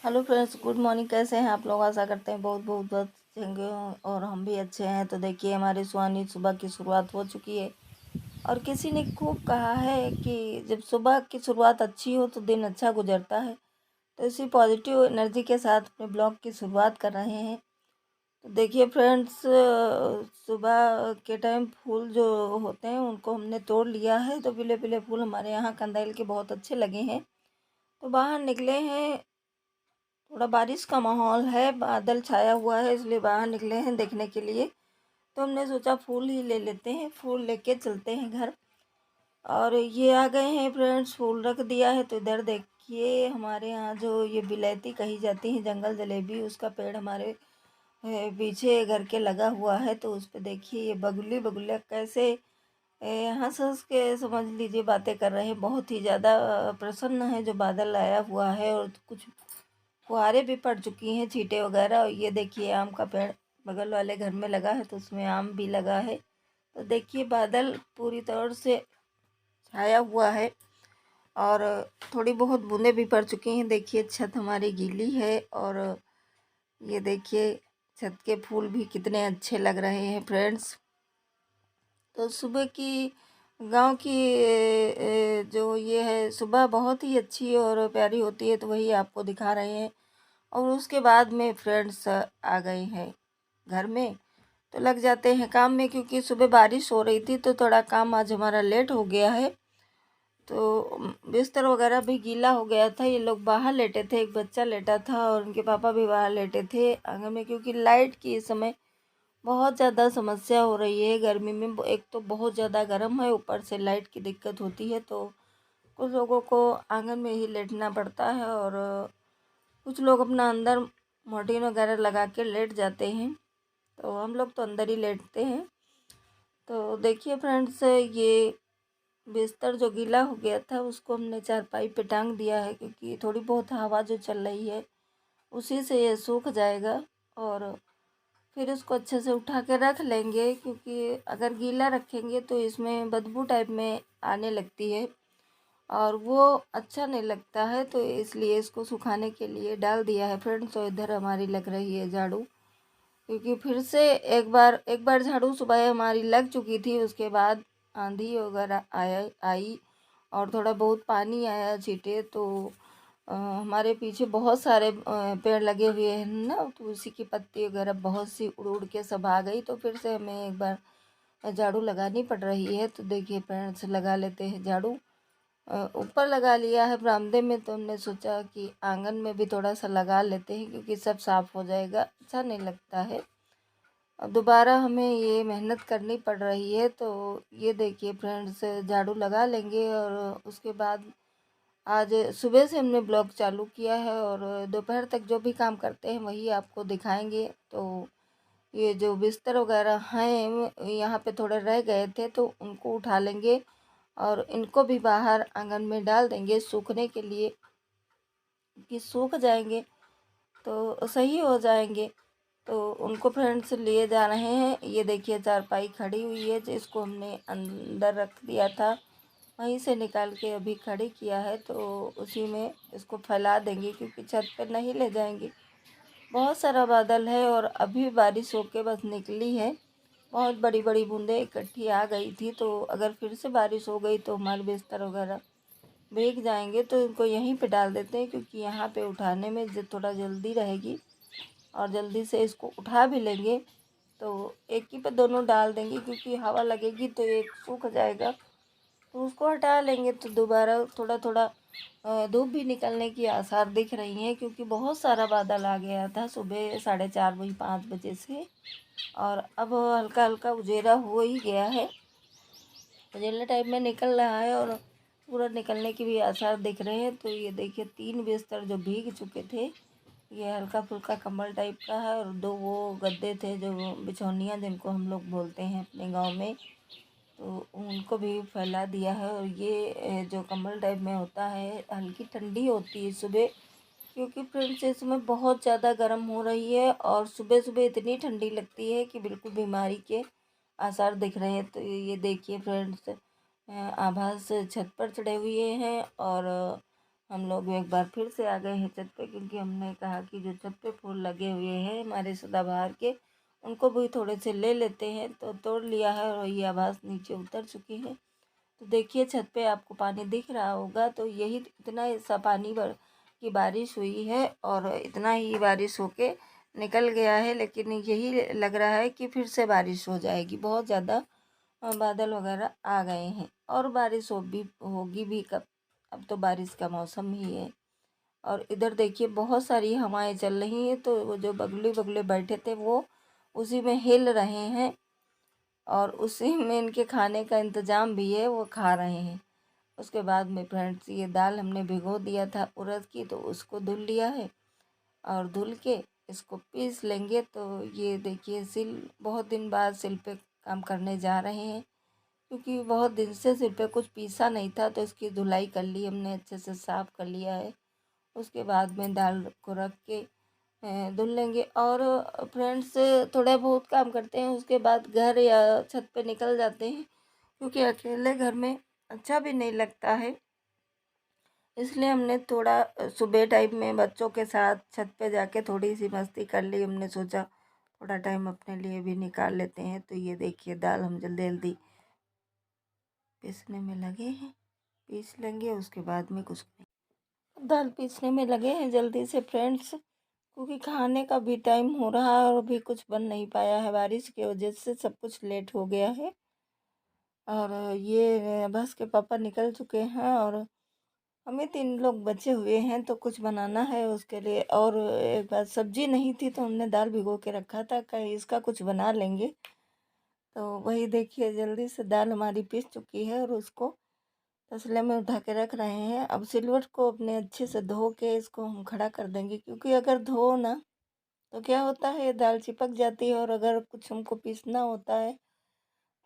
Hello friends, good morning. कैसे हैं आप लोग? आशा करते हैं बहुत बहुत बहुत अच्छे होंगे और हम भी अच्छे हैं। तो देखिए, हमारी सुहानी सुबह की शुरुआत हो चुकी है। और किसी ने खूब कहा है कि जब सुबह की शुरुआत अच्छी हो तो दिन अच्छा गुजरता है। तो इसी पॉजिटिव एनर्जी के साथ अपने ब्लॉग की शुरुआत कर रहे हैं। तो देखिए फ्रेंड्स, सुबह के टाइम फूल जो होते हैं उनको हमने तोड़ लिया है। तो पीले पीले फूल हमारे यहाँ कंदैल के बहुत अच्छे लगे हैं। तो बाहर निकले हैं, थोड़ा बारिश का माहौल है, बादल छाया हुआ है, इसलिए बाहर निकले हैं देखने के लिए। तो हमने सोचा फूल ही ले लेते हैं, फूल लेके चलते हैं घर। और ये आ गए हैं फ्रेंड्स, फूल रख दिया है। तो इधर देखिए, हमारे यहाँ जो ये बिलैती कही जाती है, जंगल जलेबी, उसका पेड़ हमारे पीछे घर के लगा हुआ है। तो उस पे देखिए ये बगुले बगुले कैसे हंस हंस के समझ लीजिए बातें कर रहे हैं। बहुत ही ज़्यादा प्रसन्न है जो बादल आया हुआ है। और कुछ फुहारें भी पड़ चुकी हैं, छींटे वगैरह। और ये देखिए आम का पेड़ बगल वाले घर में लगा है, तो उसमें आम भी लगा है। तो देखिए बादल पूरी तरह से छाया हुआ है और थोड़ी बहुत बूंदें भी पड़ चुकी हैं। देखिए छत हमारी गीली है। और ये देखिए छत के फूल भी कितने अच्छे लग रहे हैं फ्रेंड्स। तो सुबह की गांव की जो ये है सुबह बहुत ही अच्छी और प्यारी होती है। तो वही आपको दिखा रहे हैं। और उसके बाद में फ्रेंड्स आ गए हैं घर में। तो लग जाते हैं काम में, क्योंकि सुबह बारिश हो रही थी तो थोड़ा काम आज हमारा लेट हो गया है। तो बिस्तर वगैरह भी गीला हो गया था। ये लोग बाहर लेटे थे, एक बच्चा लेटा था और उनके पापा भी बाहर लेटे थे आंगन में, क्योंकि लाइट की इस समय बहुत ज़्यादा समस्या हो रही है गर्मी में। एक तो बहुत ज़्यादा गर्म है, ऊपर से लाइट की दिक्कत होती है। तो कुछ लोगों को आंगन में ही लेटना पड़ता है और कुछ लोग अपना अंदर मॉर्टिन वगैरह लगा के लेट जाते हैं। तो हम लोग तो अंदर ही लेटते हैं। तो देखिए फ्रेंड्स, ये बिस्तर जो गीला हो गया था उसको हमने चारपाई पे टांग दिया है, क्योंकि थोड़ी बहुत हवा जो चल रही है उसी से ये सूख जाएगा। और फिर इसको अच्छे से उठा के रख लेंगे, क्योंकि अगर गीला रखेंगे तो इसमें बदबू टाइप में आने लगती है और वो अच्छा नहीं लगता है। तो इसलिए इसको सुखाने के लिए डाल दिया है फ्रेंड्स। तो इधर हमारी लग रही है झाड़ू, क्योंकि फिर से एक बार झाड़ू सुबह हमारी लग चुकी थी। उसके बाद आंधी वगैरह आई और थोड़ा बहुत पानी आया, छींटे। तो हमारे पीछे बहुत सारे पेड़ लगे हुए हैं ना, तो उसी की पत्ती वगैरह बहुत सी उड़ उड़ के सब आ गई। तो फिर से हमें एक बार झाड़ू लगानी पड़ रही है। तो देखिए पेड़ से लगा लेते हैं झाड़ू। ऊपर लगा लिया है बरामदे में, तो हमने सोचा कि आंगन में भी थोड़ा सा लगा लेते हैं, क्योंकि सब साफ़ हो जाएगा, अच्छा नहीं लगता है। अब दोबारा हमें ये मेहनत करनी पड़ रही है। तो ये देखिए फ्रेंड्स, झाड़ू लगा लेंगे और उसके बाद आज सुबह से हमने ब्लॉग चालू किया है और दोपहर तक जो भी काम करते हैं वही आपको दिखाएंगे। तो ये जो बिस्तर वगैरह हैं यहाँ पे थोड़े रह गए थे, तो उनको उठा लेंगे और इनको भी बाहर आंगन में डाल देंगे सूखने के लिए, कि सूख जाएंगे तो सही हो जाएंगे। तो उनको फ्रेंड्स लिए जा रहे हैं। ये देखिए चारपाई खड़ी हुई है, जिसको हमने अंदर रख दिया था, वहीं से निकाल के अभी खड़ी किया है। तो उसी में इसको फैला देंगे, क्योंकि छत पर नहीं ले जाएंगे। बहुत सारा बादल है और अभी बारिश होके बस निकली है। बहुत बड़ी बड़ी बूंदें इकट्ठी आ गई थी। तो अगर फिर से बारिश हो गई तो हमारे बिस्तर वगैरह भीग जाएंगे। तो इनको यहीं पे डाल देते हैं, क्योंकि यहाँ पे उठाने में थोड़ा जल्दी रहेगी और जल्दी से इसको उठा भी लेंगे। तो एक ही पे दोनों डाल देंगे, क्योंकि हवा लगेगी तो एक सूख जाएगा। तो उसको हटा लेंगे तो दोबारा थोड़ा थोड़ा धूप भी निकलने की आसार दिख रही हैं, क्योंकि बहुत सारा बादल आ गया था सुबह 4:30 5 बजे से। और अब हल्का हल्का उजेरा हो ही गया है, उजेला टाइप में निकल रहा है और पूरा निकलने की भी आसार दिख रहे हैं। तो ये देखिए 3 बिस्तर जो भीग चुके थे, ये हल्का फुल्का कंबल टाइप का है। और 2 वो गद्दे थे जो बिछौनियाँ जिनको हम लोग बोलते हैं अपने गांव में, तो उनको भी फैला दिया है। और ये जो कंबल टाइप में होता है, हल्की ठंडी होती है सुबह, क्योंकि फ्रेंड्स इस समय बहुत ज़्यादा गर्म हो रही है और सुबह सुबह इतनी ठंडी लगती है कि बिल्कुल बीमारी के आसार दिख रहे हैं। तो ये देखिए फ्रेंड्स, आभास छत पर चढ़े हुए हैं और हम लोग एक बार फिर से आ गए हैं छत पे, क्योंकि हमने कहा कि जो छत पे फूल लगे हुए हैं हमारे सदाबहार के, उनको भी थोड़े से ले लेते हैं। तो तोड़ लिया है और ये आवाज़ नीचे उतर चुकी है। तो देखिए छत पे आपको पानी दिख रहा होगा, तो यही इतना सा पानी की बारिश हुई है और इतना ही बारिश होके निकल गया है। लेकिन यही लग रहा है कि फिर से बारिश हो जाएगी, बहुत ज़्यादा बादल वगैरह आ गए हैं और बारिश होगी भी कब। अब तो बारिश का मौसम ही है। और इधर देखिए बहुत सारी हवाएं चल रही हैं, तो वो जो बगुले बगुले बैठे थे वो उसी में हिल रहे हैं और उसी में इनके खाने का इंतज़ाम भी है, वो खा रहे हैं। उसके बाद में फ्रेंड्स ये दाल हमने भिगो दिया था उड़द की, तो उसको धुल लिया है और धुल के इसको पीस लेंगे। तो ये देखिए सिल, बहुत दिन बाद सिल पे काम करने जा रहे हैं, क्योंकि बहुत दिन से सिल पे कुछ पीसा नहीं था। तो इसकी धुलाई कर ली हमने, अच्छे से साफ़ कर लिया है। उसके बाद में दाल को रख के धुल लेंगे। और फ्रेंड्स थोड़ा बहुत काम करते हैं, उसके बाद घर या छत पे निकल जाते हैं, क्योंकि अकेले घर में अच्छा भी नहीं लगता है। इसलिए हमने थोड़ा सुबह टाइम में बच्चों के साथ छत पे जाके थोड़ी सी मस्ती कर ली। हमने सोचा थोड़ा टाइम अपने लिए भी निकाल लेते हैं। तो ये देखिए दाल हम जल्दी जल्दी पीसने में लगे हैं, पीस लेंगे उसके बाद में कुछ दाल पीसने में लगे हैं जल्दी से फ्रेंड्स, क्योंकि खाने का भी टाइम हो रहा है और अभी कुछ बन नहीं पाया है, बारिश की वजह से सब कुछ लेट हो गया है। और ये बस के पापा निकल चुके हैं और हमें 3 लोग बचे हुए हैं, तो कुछ बनाना है उसके लिए। और एक बार सब्जी नहीं थी तो हमने दाल भिगो के रखा था, कहीं इसका कुछ बना लेंगे। तो वही देखिए जल्दी से दाल हमारी पीस चुकी है और उसको तसले में उठा के रख रहे हैं। अब सिलवट को अपने अच्छे से धो के इसको हम खड़ा कर देंगे, क्योंकि अगर धो ना तो क्या होता है दाल चिपक जाती है, और अगर कुछ हमको पीसना होता है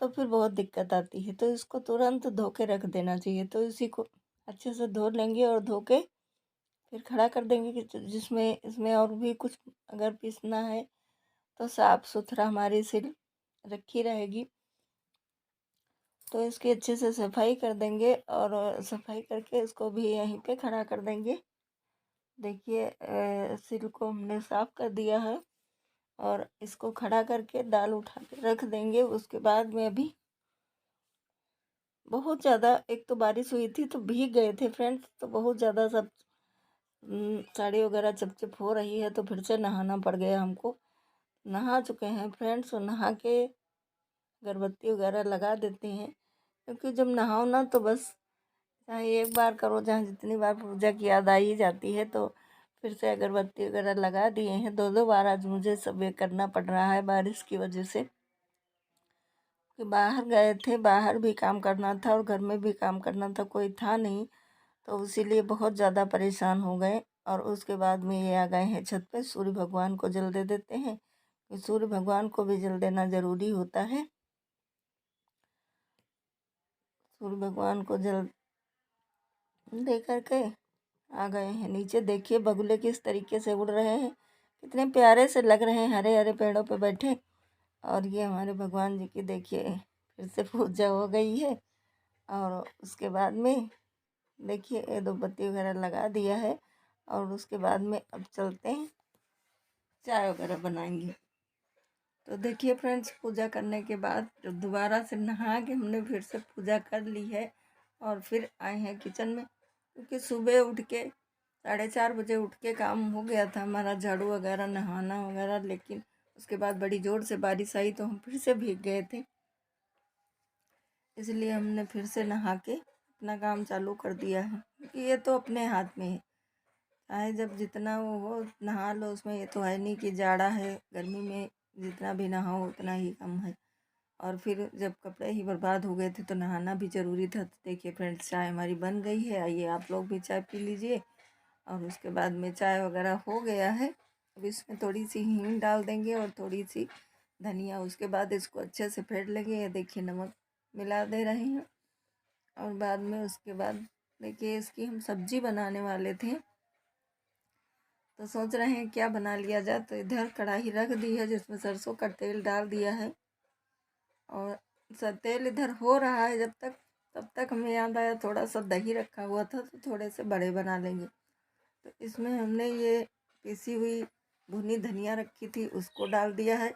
तो फिर बहुत दिक्कत आती है। तो इसको तुरंत धो के रख देना चाहिए। तो इसी को अच्छे से धो लेंगे और धो के फिर खड़ा कर देंगे, कि जिसमें इसमें और भी कुछ अगर पीसना है तो साफ़ सुथरा हमारी सिल रखी रहेगी। तो इसकी अच्छे से सफाई कर देंगे और सफाई करके इसको भी यहीं पे खड़ा कर देंगे। देखिए सिल को हमने साफ़ कर दिया है और इसको खड़ा करके दाल उठा के रख देंगे। उसके बाद में अभी बहुत ज़्यादा, एक तो बारिश हुई थी तो भीग गए थे फ्रेंड्स, तो बहुत ज़्यादा सब साड़ी वगैरह चपचप हो रही है, तो फिर से नहाना पड़ गया हमको। नहा चुके हैं फ्रेंड्स और नहा के अगरबत्ती वगैरह लगा देते हैं, क्योंकि जब नहाओ ना तो बस चाहे एक बार करो, जहाँ जितनी बार पूजा की याद आ ही जाती है। तो फिर से अगरबत्ती वगैरह लगा दिए हैं, 2 बार आज मुझे सब ये करना पड़ रहा है बारिश की वजह से, कि बाहर गए थे, बाहर भी काम करना था और घर में भी काम करना था, कोई था नहीं। तो इसीलिए बहुत ज़्यादा परेशान हो गए। और उसके बाद में ये आ गए हैं छत पे, सूर्य भगवान को जल दे देते हैं, कि सूर्य भगवान को भी जल देना ज़रूरी होता है। सूर्य भगवान को जल दे करके आ गए हैं नीचे। देखिए बगुले किस तरीके से उड़ रहे हैं, कितने प्यारे से लग रहे हैं हरे हरे पेड़ों पे बैठे। और ये हमारे भगवान जी की देखिए फिर से पूजा हो गई है। और उसके बाद में देखिए ये दो बत्ती वगैरह लगा दिया है। और उसके बाद में अब चलते हैं, चाय वगैरह बनाएंगे। तो देखिए फ्रेंड्स पूजा करने के बाद जब दोबारा से नहा के हमने फिर से पूजा कर ली है और फिर आए हैं किचन में, क्योंकि सुबह उठ के 4:30 बजे उठ के काम हो गया था हमारा, झाड़ू वगैरह नहाना वगैरह। लेकिन उसके बाद बड़ी ज़ोर से बारिश आई तो हम फिर से भीग गए थे, इसलिए हमने फिर से नहा के अपना काम चालू कर दिया है, क्योंकि ये तो अपने हाथ में है। चाहे जब जितना वो हो नहा लो, उसमें ये तो है नहीं कि जाड़ा है, गर्मी में जितना भी नहाओ उतना ही कम है। और फिर जब कपड़े ही बर्बाद हो गए थे तो नहाना भी ज़रूरी था। तो देखिए फ्रेंड्स चाय हमारी बन गई है, आइए आप लोग भी चाय पी लीजिए। और उसके बाद में चाय वगैरह हो गया है, अब इसमें थोड़ी सी हींग डाल देंगे और थोड़ी सी धनिया। उसके बाद इसको अच्छे से फेंट लेंगे। ये देखिए नमक मिला दे रहे हैं। और बाद में उसके बाद देखिए इसकी हम सब्जी बनाने वाले थे, तो सोच रहे हैं क्या बना लिया जाए। तो इधर कढ़ाई रख दी है जिसमें सरसों का तेल डाल दिया है और तेल इधर हो रहा है जब तक, तब तक हमें याद आया थोड़ा सा दही रखा हुआ था, तो थोड़े से बड़े बना लेंगे। तो इसमें हमने ये पीसी हुई भुनी धनिया रखी थी उसको डाल दिया है,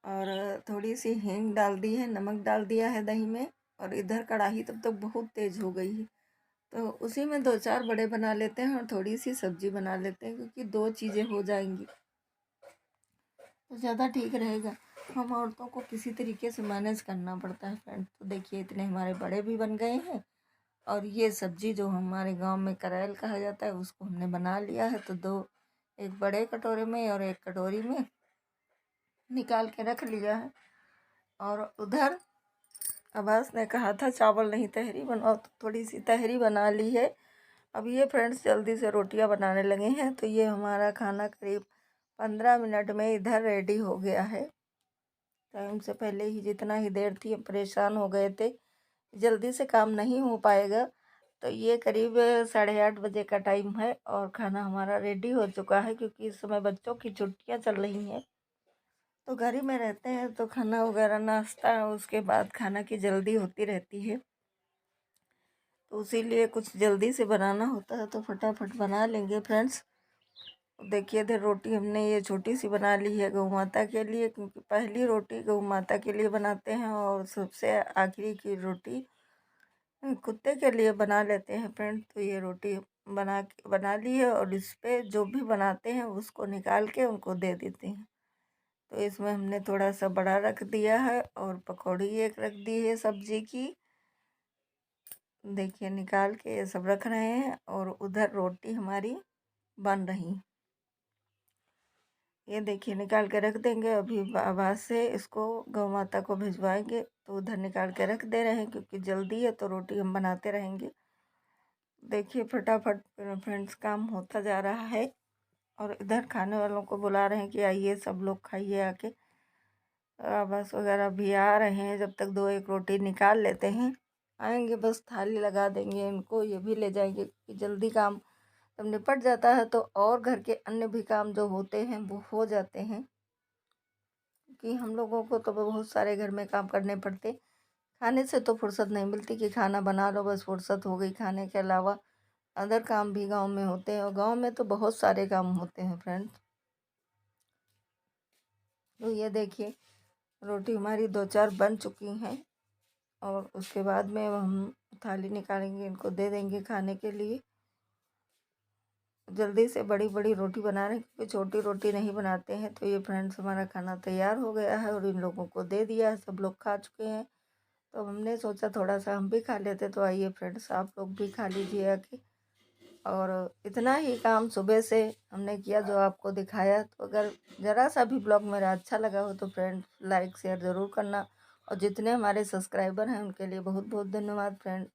और थोड़ी सी हींग डाल दी है, नमक डाल दिया है दही में। और इधर कढ़ाई तब तक बहुत तेज़ हो गई है, तो उसी में 2-4 बड़े बना लेते हैं और थोड़ी सी सब्जी बना लेते हैं, क्योंकि 2 चीज़ें हो जाएंगी तो ज़्यादा ठीक रहेगा। हम औरतों को किसी तरीके से मैनेज करना पड़ता है फ्रेंड। तो देखिए इतने हमारे बड़े भी बन गए हैं, और ये सब्जी जो हमारे गांव में करेल कहा जाता है उसको हमने बना लिया है। तो एक बड़े कटोरे में और एक कटोरी में निकाल के रख लिया है। और उधर अब्बास ने कहा था चावल नहीं तहरी बनाओ, तो थोड़ी सी तहरी बना ली है। अब ये फ्रेंड्स जल्दी से रोटियां बनाने लगे हैं। तो ये हमारा खाना करीब 15 मिनट में इधर रेडी हो गया है। टाइम से पहले ही जितना ही देर थी हम परेशान हो गए थे, जल्दी से काम नहीं हो पाएगा। तो ये करीब 8:30 बजे का टाइम है और खाना हमारा रेडी हो चुका है, क्योंकि इस समय बच्चों की छुट्टियां चल रही हैं, तो घर ही में रहते हैं, तो खाना वगैरह नाश्ता उसके बाद खाना की जल्दी होती रहती है। तो इसीलिए कुछ जल्दी से बनाना होता है तो फटाफट बना लेंगे फ्रेंड्स। देखिए इधर रोटी हमने ये छोटी सी बना ली है गौ माता के लिए, क्योंकि पहली रोटी गौ माता के लिए बनाते हैं और सबसे आखिरी की रोटी कुत्ते के लिए बना लेते हैं फ्रेंड। तो ये रोटी बना ली है, और इस पे जो भी बनाते हैं उसको निकाल के उनको दे देते हैं। तो इसमें हमने थोड़ा सा बड़ा रख दिया है और पकौड़ी एक रख दी है सब्जी की। देखिए निकाल के ये सब रख रहे हैं, और उधर रोटी हमारी बन रही। ये देखिए निकाल के रख देंगे, अभी आवाज़ से इसको गौ माता को भिजवाएंगे। तो उधर निकाल के रख दे रहे हैं, क्योंकि जल्दी है तो रोटी हम बनाते रहेंगे। देखिए फटाफट फ्रेंड्स काम होता जा रहा है, और इधर खाने वालों को बुला रहे हैं कि आइए सब लोग खाइए आके। बस वगैरह भी आ रहे हैं, जब तक 2-1 रोटी निकाल लेते हैं आएंगे, बस थाली लगा देंगे इनको, ये भी ले जाएंगे कि जल्दी काम जब निपट जाता है तो और घर के अन्य भी काम जो होते हैं वो हो जाते हैं। कि हम लोगों को तो बहुत सारे घर में काम करने पड़ते, खाने से तो फुर्सत नहीं मिलती कि खाना बना लो बस फुर्सत हो गई। खाने के अलावा अदर काम भी गांव में होते हैं, और गांव में तो बहुत सारे काम होते हैं फ्रेंड्स। तो ये देखिए रोटी हमारी 2-4 बन चुकी हैं, और उसके बाद में हम थाली निकालेंगे, इनको दे देंगे खाने के लिए। जल्दी से बड़ी बड़ी रोटी बना रहे हैं, क्योंकि छोटी रोटी नहीं बनाते हैं। तो ये फ्रेंड्स हमारा खाना तैयार हो गया है, और इन लोगों को दे दिया है, सब लोग खा चुके हैं। तो हमने सोचा थोड़ा सा हम भी खा लेते। तो आइए फ्रेंड्स आप लोग भी खा लीजिए आके। और इतना ही काम सुबह से हमने किया जो आपको दिखाया। तो अगर ज़रा सा भी ब्लॉग मेरा अच्छा लगा हो तो फ्रेंड्स लाइक शेयर ज़रूर करना, और जितने हमारे सब्सक्राइबर हैं उनके लिए बहुत बहुत धन्यवाद फ्रेंड।